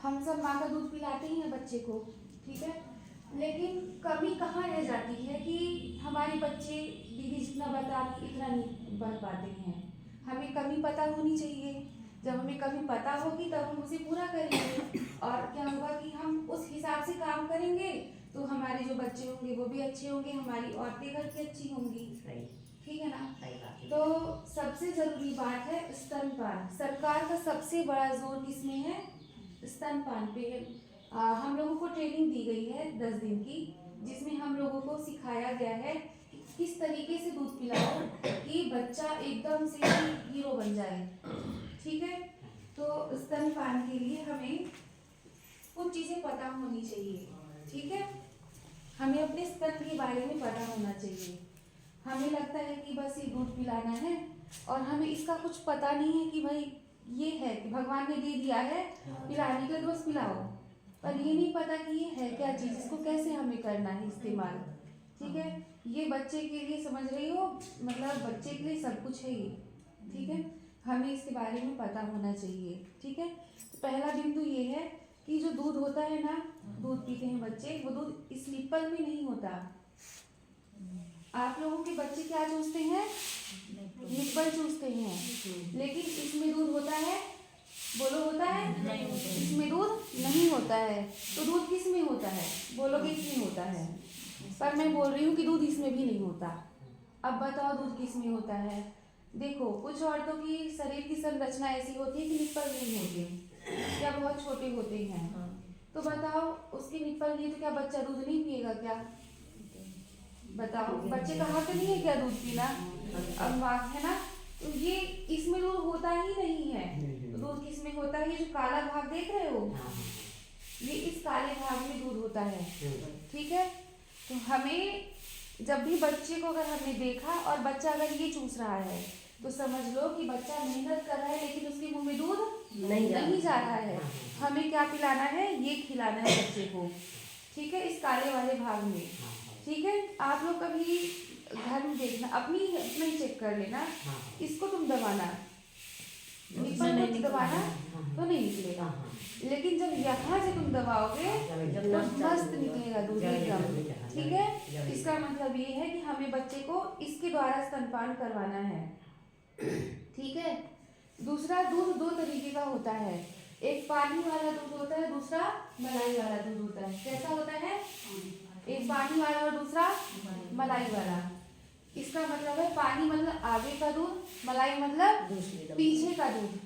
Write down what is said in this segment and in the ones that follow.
हम सब माँ का दूध पिलाते ही हैं बच्चे को, ठीक है। लेकिन कमी कहाँ रह जाती है कि हमारे बच्चे दीदी जितना बता इतना नहीं बढ़ पाते हैं। हमें कमी पता होनी चाहिए। जब हमें कमी पता होगी तब हम उसे पूरा करेंगे, और क्या होगा कि हम उस हिसाब से काम करेंगे तो हमारे जो बच्चे होंगे वो भी अच्छे होंगे, हमारी औरतें घर की अच्छी होंगी, ठीक है ना। तो सबसे जरूरी बात है स्तनपान। सरकार का सबसे बड़ा जोर किसमें है? स्तनपान पे। हम लोगों को ट्रेनिंग दी गई है 10 दिन की, जिसमें हम लोगों को सिखाया गया है कि किस तरीके से दूध पिलाओ कि बच्चा एकदम से ही हीरो बन जाए, ठीक है। तो स्तनपान के लिए हमें कुछ चीजें पता होनी चाहिए, ठीक है। हमें अपने स्तन के बारे में पता होना चाहिए। हमें लगता है कि बस ये दूध पिलाना है, और हमें इसका कुछ पता नहीं है कि भाई ये है कि भगवान ने दे दिया है पिलाने के लिए, बस पिलाओ। पर ये नहीं पता कि ये है क्या चीज़, इसको कैसे हमें करना है इस्तेमाल, ठीक है। ये बच्चे के लिए, समझ रही हो, मतलब बच्चे के लिए सब कुछ है ये, ठीक है। हमें इसके बारे में पता होना चाहिए, ठीक है। तो पहला बिंदु ये है कि जो दूध होता है ना, दूध पीते हैं बच्चे, वो दूध इस निप्पल में नहीं होता। आप लोगों के बच्चे क्या चूसते हैं? निप्पल चूसते हैं, लेकिन इसमें दूध होता है? बोलो, होता है? इसमें दूध नहीं होता है। तो दूध किस में होता है? बोलोगे इसमें होता है, पर मैं बोल रही हूँ कि दूध इसमें भी नहीं होता। अब बताओ दूध किस में होता है? देखो, कुछ औरतों की शरीर की संरचना ऐसी होती है कि निप्पल नहीं होते या बहुत छोटे होते हैं। तो बताओ, उसके निप्पल नहीं तो क्या बच्चा दूध नहीं पिएगा क्या? बताओ, बच्चे का हक नहीं है क्या दूध पीना? अब बात है ना। तो ये इसमें दूध होता ही नहीं है। तो दूध किस में होता है? ये जो काला भाग देख रहे हो, ये इस काले भाग में दूध होता है, ठीक है। तो हमें जब भी बच्चे को अगर हमने देखा और बच्चा अगर ये चूस रहा है तो समझ लो कि बच्चा मेहनत कर रहा है, लेकिन उसके मुंह में दूध नहीं जा रहा है। हमें क्या पिलाना है? ये खिलाना है बच्चे को, ठीक है, इस काले वाले भाग में, ठीक है। आप लोग कभी घर में देखना, अपनी ही चेक कर लेना, इसको तुम दबाना, निप्पल को दबाना तो नहीं निकलेगा, लेकिन जब यहाँ से तुम दबाओगे तो मस्त निकलेगा दूध एकदम, ठीक है। इसका मतलब ये है कि हमें बच्चे को इसके द्वारा स्तनपान करवाना है, ठीक है। दूसरा, दूध दो तरीके का होता है, एक पानी वाला दूध होता है, दूसरा मलाई वाला दूध होता है। कैसा होता है? एक पानी वाला और दूसरा मलाई वाला। इसका मतलब है पानी मतलब आगे का दूध, मलाई मतलब पीछे का दूध।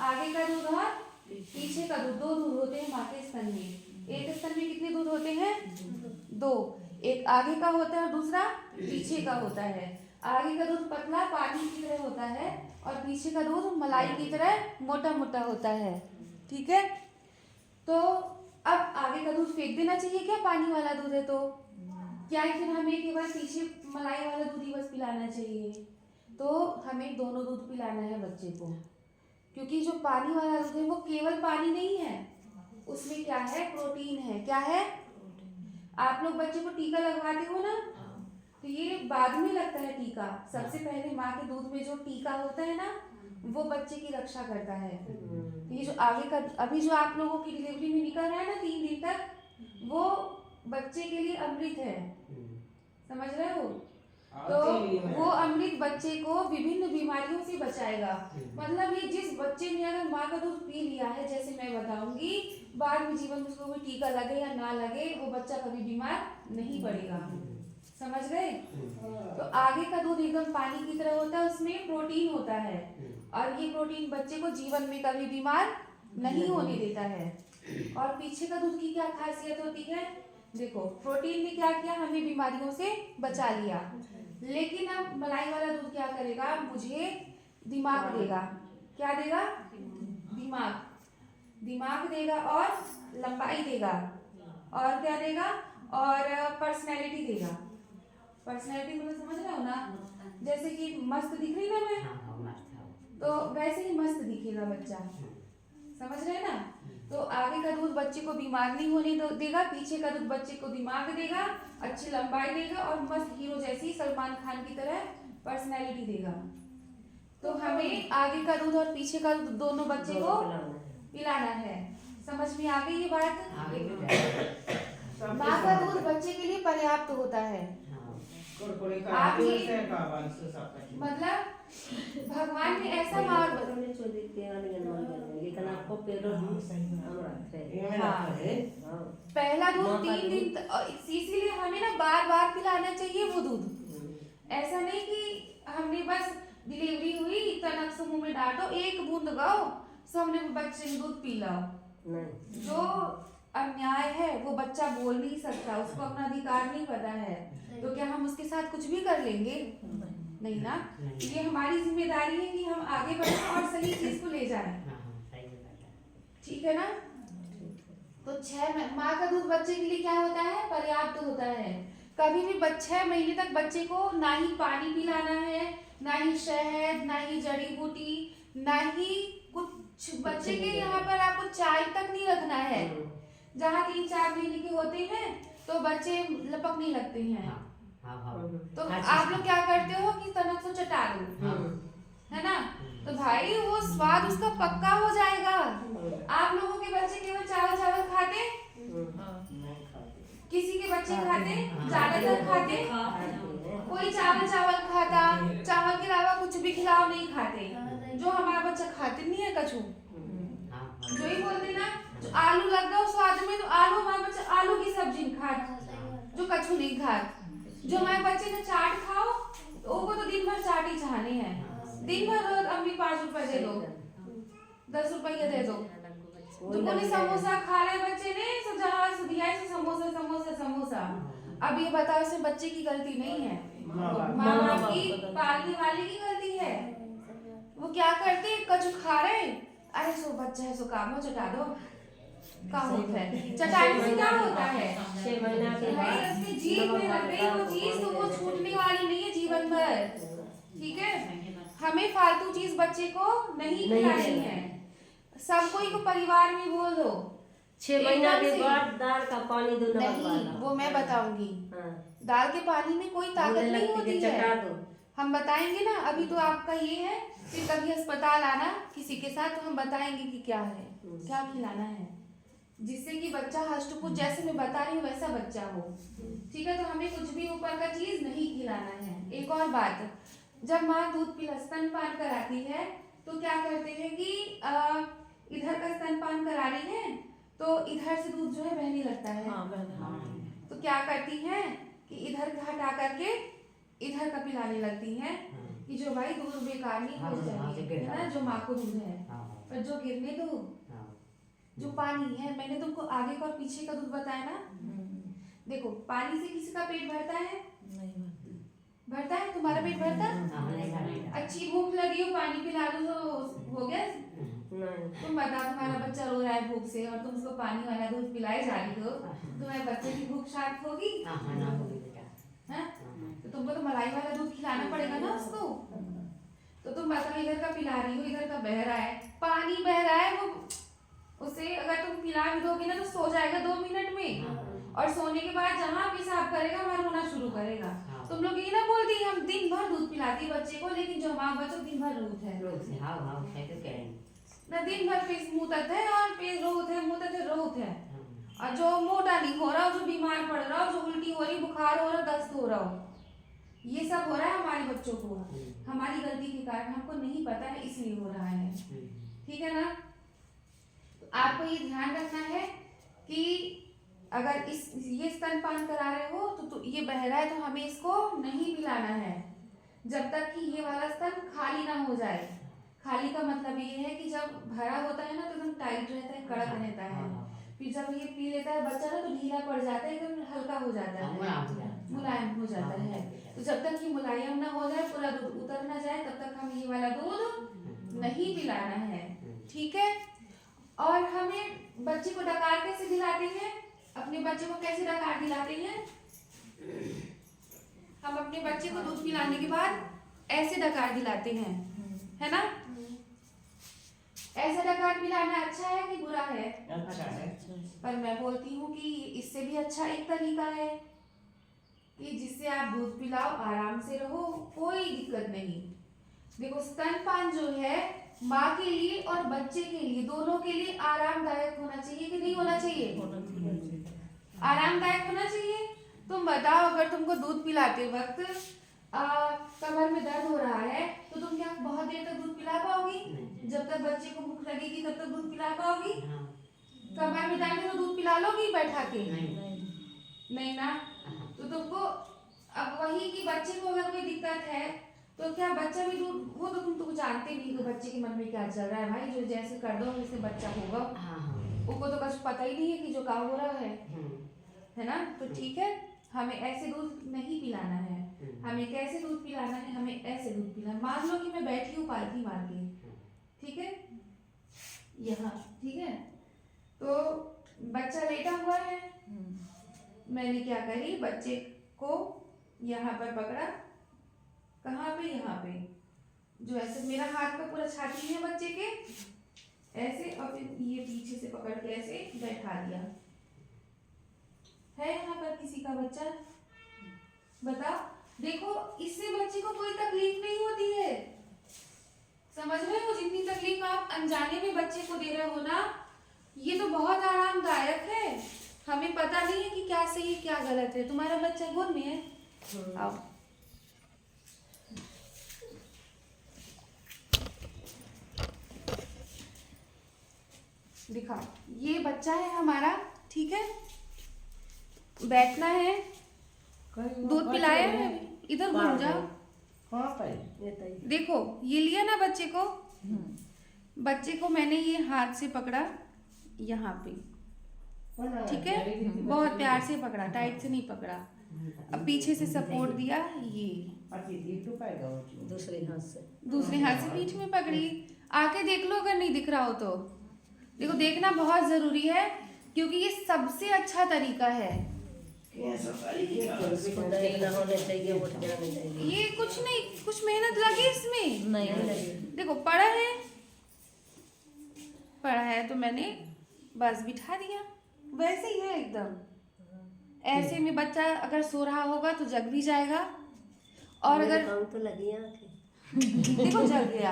आगे का दूध और पीछे का दूध, दो दूध होते हैं माँ के स्तन में। एक स्तन में कितने दूध होते हैं? दो। एक आगे का होता है और दूसरा पीछे का होता है। आगे का दूध पतला पानी की तरह होता है और पीछे का दूध मलाई की तरह मोटा मोटा होता है, ठीक है। तो अब आगे का दूध फेंक देना चाहिए क्या? पानी वाला दूध है तो क्या फिर हमें केवल पीछे मलाई वाला दूध ही बस पिलाना चाहिए? तो हमें दोनों दूध पिलाना है बच्चे को, क्योंकि जो पानी वाला दूध है वो केवल पानी नहीं है, उसमें क्या है? प्रोटीन है। क्या है? आप लोग बच्चे को टीका लगवाते हो ना, तो ये बाद में लगता है टीका। सबसे पहले माँ के दूध में जो टीका होता है ना, वो बच्चे की रक्षा करता है। तो ये जो आगे का, अभी जो आप लोगों की डिलीवरी में निकल रहा है ना 3 दिन तक, वो बच्चे के लिए अमृत है, समझ रहे हो। तो वो अमृत बच्चे को विभिन्न बीमारियों से बचाएगा। मतलब ये जिस बच्चे ने अगर माँ का दूध पी लिया है, जैसे मैं बताऊंगी, बाद में जीवन में उसको कोई टीका लगे या ना लगे, वो बच्चा कभी बीमार नहीं पड़ेगा, समझ गए। तो आगे का दूध एकदम पानी की तरह होता है, उसमें प्रोटीन होता है, और ये प्रोटीन बच्चे को जीवन में कभी बीमार नहीं होने देता है। और पीछे का दूध की क्या खासियत होती है? देखो, प्रोटीन ने क्या किया? हमें बीमारियों से बचा लिया। लेकिन अब मलाई वाला दूध क्या करेगा? मुझे दिमाग देगा। क्या देगा? दिमाग देगा, और लंबाई देगा, और क्या देगा? और पर्सनैलिटी देगा। पर्सनैलिटी मतलब समझ रहे हो ना, जैसे कि मस्त दिख रही ना मैं, तो वैसे ही मस्त दिखेगा बच्चा, समझ रहे हैं ना। तो आगे का दूध बच्चे को बीमार नहीं होने देगा, पीछे का दूध बच्चे को दिमाग देगा, अच्छी लंबाई देगा, और मस्त हीरो जैसी सलमान खान की तरह पर्सनैलिटी देगा। तो हमें आगे का दूध और पीछे का दूध दोनों बच्चे को पिलाना है। समझ में आ गई ये बात? आगे बेटा माँ का दूध बच्चे के लिए पर्याप्त होता है। आप ये मतलब भगवान ने ऐसा मार्ग लेकिन आपको पहला दूध 3 दिन इसीलिए हमें ना बार बार पिलाना चाहिए वो दूध। ऐसा नहीं कि हमने बस डिलीवरी हुई तनक से मुंह में डांटो एक बूंद गाओ सो हमने बच्चे ने दूध पी लाओ। जो अन्याय है वो बच्चा बोल नहीं सकता, उसको अपना अधिकार नहीं पता है, तो क्या हम उसके साथ कुछ भी कर लेंगे? नहीं ना। ये हमारी जिम्मेदारी है कि हम आगे बढ़े और सही चीज को ले जाएं। ठीक है ना। तो 6 माँ का दूध बच्चे के लिए क्या होता है? पर्याप्त होता है। कभी भी 6 महीने तक बच्चे को ना ही पानी पिलाना है, ना ही शहद, ना ही जड़ी बूटी, ना ही कुछ। बच्चे के यहाँ पर आपको चाय तक नहीं रखना है। जहाँ 3-4 महीने के होते हैं तो बच्चे लपकने लगते हैं। तो आप लोग क्या करते हो कि तनक से चटा दो, है ना। तो भाई वो स्वाद उसका पक्का हो जाएगा। आप लोगों के बच्चे केवल चावल चावल खाते, किसी के बच्चे खाते, ज्यादातर खाते, कोई चावल चावल खाता, चावल के अलावा कुछ भी खिलाओ नहीं खाते। जो हमारा बच्चा खाते नहीं है कछू, जो ही बोलते ना आलू लग गया स्वाद में तो आलू, हमारा बच्चा आलू की सब्जी खाता, जो कछू नहीं खाता। जो हमारे बच्चे ने चाट खाओ वो तो दिन भर चाट ही चाहने हैं। दिन भर रोज अम्मी 5 रुपए दे दो, 10 रुपये दे दो। तो कोई समोसा खा रहे बच्चे ने तो जहाँ दिया है समोसा समोसा समोसा। अब ये बताओ इसमें बच्चे की गलती नहीं है, माँ बाप की, पालने वाले की गलती है। वो क्या करते कछु खा रहे, अरे सो बच्चा है सो काम चटा दो, काम होता है चटाने से क्या होता है? 6 महीना के बाद उसकी जीभ में लग गई वो चीज तो वो छूटने वाली नहीं है जीवन भर। ठीक है, हमें फालतू चीज बच्चे को नहीं खिलानी है। सबको ही को परिवार में बोल दो 6 महीना के बाद दाल का पानी दो, नहीं वो मैं बताऊंगी। दाल के पानी में कोई ताकत नहीं होती है, हम बताएंगे ना। अभी तो आपका ये है कि कभी अस्पताल आना किसी के साथ तो हम बताएंगे कि क्या है, क्या खिलाना है, जिससे कि बच्चा हष्टपुष्ट जैसे मैं बता रही हूँ वैसा बच्चा हो। ठीक है, तो हमें कुछ भी ऊपर का चीज नहीं खिलाना है। एक और बात, जब माँ दूध पिला स्तनपान कराती है तो क्या करते हैं कि इधर का स्तनपान करा रही है तो इधर से दूध जो है बहने लगता है। तो क्या करती है कि इधर का हटा करके इधर का पिलाने लगती है कि जो भाई दूध बेकार नहीं हो जाए, है ना, जो माँ को दूध है। पर जो गिरने दो, जो पानी है, मैंने तुमको आगे का और पीछे का दूध बताया ना। देखो पानी से किसी का पेट भरता है? भरता है? तुम्हारा पेट भरता है? अच्छी भूख लगी हो पानी पिला दो तो हो गया। तुम बताओ तुम्हारा बच्चा रो रहा है भूख से और तुम उसको पानी वाला दूध पिलाए जा रही हो, तुम्हारे बच्चे की भूख शांत होगी? तो तुमको तो मलाई वाला दूध खिलाना पड़ेगा ना उसको। तो तुम बताओ इधर का पिला रही हो, इधर का बह रहा है, पानी बह रहा है, वो उसे अगर तुम पिला भी दोगे ना तो सो जाएगा 2 मिनट में, और सोने के बाद जहाँ पेशाब करेगा वहाँ रोना शुरू करेगा। तुम लोग ये ना बोलती हम दिन भर दूध पिलाती बच्चे को, लेकिन जो माँ बच्चों दिन भर रोत है ना, दिन भर पेट मुँहत है और पेट रोत है, मुँहत है, रोत है। और जो मोटा नहीं हो रहा, जो बीमार पड़ रहा हो, जो उल्टी हो रही, बुखार हो रहा, दस्त हो रहा हो, ये सब हो रहा है हमारे बच्चों को हमारी गलती के कारण, हमको नहीं पता है इसलिए हो रहा है। ठीक है ना। तो आपको ये ध्यान रखना है कि अगर ये स्तनपान करा रहे हो तो ये बह रहा है तो हमें इसको नहीं पिलाना है जब तक कि ये वाला स्तन खाली ना हो जाए। खाली का मतलब ये है कि जब भरा होता है ना तो एकदम टाइट रहता है, कड़क रहता है। फिर जब ये पी लेता है बच्चा ना तो ढीला पड़ जाता है, एकदम हल्का हो जाता है, मुलायम हो जाता है। तो जब तक ये मुलायम ना हो जाए, पूरा दूध उतर ना जाए, तब तक हम ये वाला दूध नहीं पिलाना है। ठीक है। और हमें बच्चे को डकार कैसे दिलाते हैं? अपने बच्चे को कैसे डकार दिलाते हैं? हम अपने बच्चे को दूध पिलाने के बाद ऐसे डकार दिलाते हैं, है ना। ऐसा डकार पिलाना अच्छा है कि बुरा है? अच्छा है। पर मैं बोलती हूँ कि इससे भी अच्छा एक तरीका है कि जिससे आप दूध पिलाओ, आराम से रहो, कोई दिक्कत नहीं। देखो स्तनपान जो है माँ के लिए और बच्चे के लिए, दोनों के लिए आरामदायक होना चाहिए कि नहीं होना चाहिए? आरामदायक होना चाहिए। तुम बताओ, अगर तुमको दूध पिलाते वक्त कमर में दर्द हो रहा है तो तुम क्या बहुत देर तक दूध पिला पाओगी? जब तक बच्चे को भूख लगेगी तब तक दूध पिला पाओगी? कमर में दर्द है तो दूध पिला लोगी बैठा के? नहीं ना। तो तुमको अब वही कि बच्चे को अगर कोई दिक्कत है तो क्या बच्चा भी दूध, वो तो तुम जानते नहीं कि बच्चे के मन में क्या चल रहा है भाई, जो जैसे कर दो वैसे बच्चा होगा। उनको तो कुछ पता ही नहीं है कि जो काम हो रहा है ना। तो ठीक है, हमें ऐसे दूध नहीं पिलाना है, हमें कैसे दूध पिलाना है, हमें ऐसे दूध पिलाना। मान लो कि मैं बैठी हूँ पालथी मार के, ठीक है, यहाँ, ठीक है, तो बच्चा लेटा हुआ है, मैंने क्या करी, बच्चे को यहाँ पर पकड़ा, कहाँ पे, यहाँ पे, जो ऐसे मेरा हाथ का पूरा छाती में बच्चे के ऐसे, और फिर ये पीछे से पकड़ के ऐसे बैठा दिया। है यहाँ पर किसी का बच्चा? बताओ। देखो, इससे बच्चे को कोई तकलीफ नहीं होती है, समझ रहे हो? जितनी तकलीफ आप अनजाने में बच्चे को दे रहे हो ना, ये तो बहुत आरामदायक है। हमें पता नहीं है कि क्या सही है क्या गलत है। तुम्हारा बच्चा गोद में है, आओ। दिखाओ, ये बच्चा है हमारा, ठीक है, बैठना है, दूध पिलाया है, इधर घूम जाओ, देखो ये लिया ना बच्चे को, बच्चे को मैंने ये हाथ से पकड़ा यहाँ पे, ठीक है, बहुत प्यार से पकड़ा, टाइट से नहीं पकड़ा। अब पीछे से सपोर्ट दिया, ये दूसरे हाथ से पीठ में पकड़ी। आके देख लो अगर नहीं दिख रहा हो तो। देखो, देखना बहुत जरूरी है क्योंकि ये सबसे अच्छा तरीका है। ये कुछ नहीं, कुछ मेहनत लगी इसमें नहीं लगी। देखो, पड़ा है तो मैंने बस बिठा दिया, वैसे ही है एकदम। ऐसे में बच्चा अगर सो रहा होगा तो जग भी जाएगा, और अगर तो लगी देखो जग गया।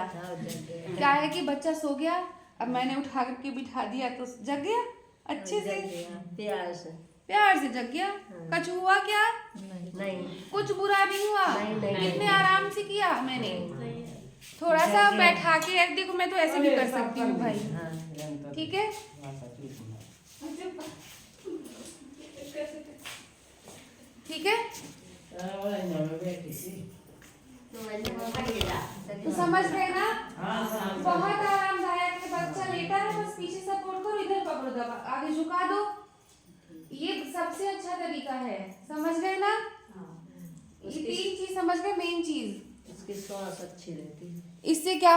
क्या है कि बच्चा सो गया, अब मैंने उठा करके बिठा दिया तो जग गया अच्छे से, प्यार से जग गया। कुछ हुआ क्या? नहीं, कुछ बुरा नहीं हुआ। नहीं। कितने आराम से किया मैंने, थोड़ा सा बैठा के। देखो, मैं तो ऐसे भी कर सकती हूँ भाई, ठीक है। ठीक है, तो समझ गए ना? बहुत आरामदायक है। बच्चा लेटा है, बस पीछे सपोर्ट करो, इधर पकड़ो, दबा, आगे झुका दो। ये सबसे अच्छा तरीका है, समझ गए ना? ये 3 चीज समझ गए, मेन चीज। इसकी श्वास अच्छी रहती है। इससे क्या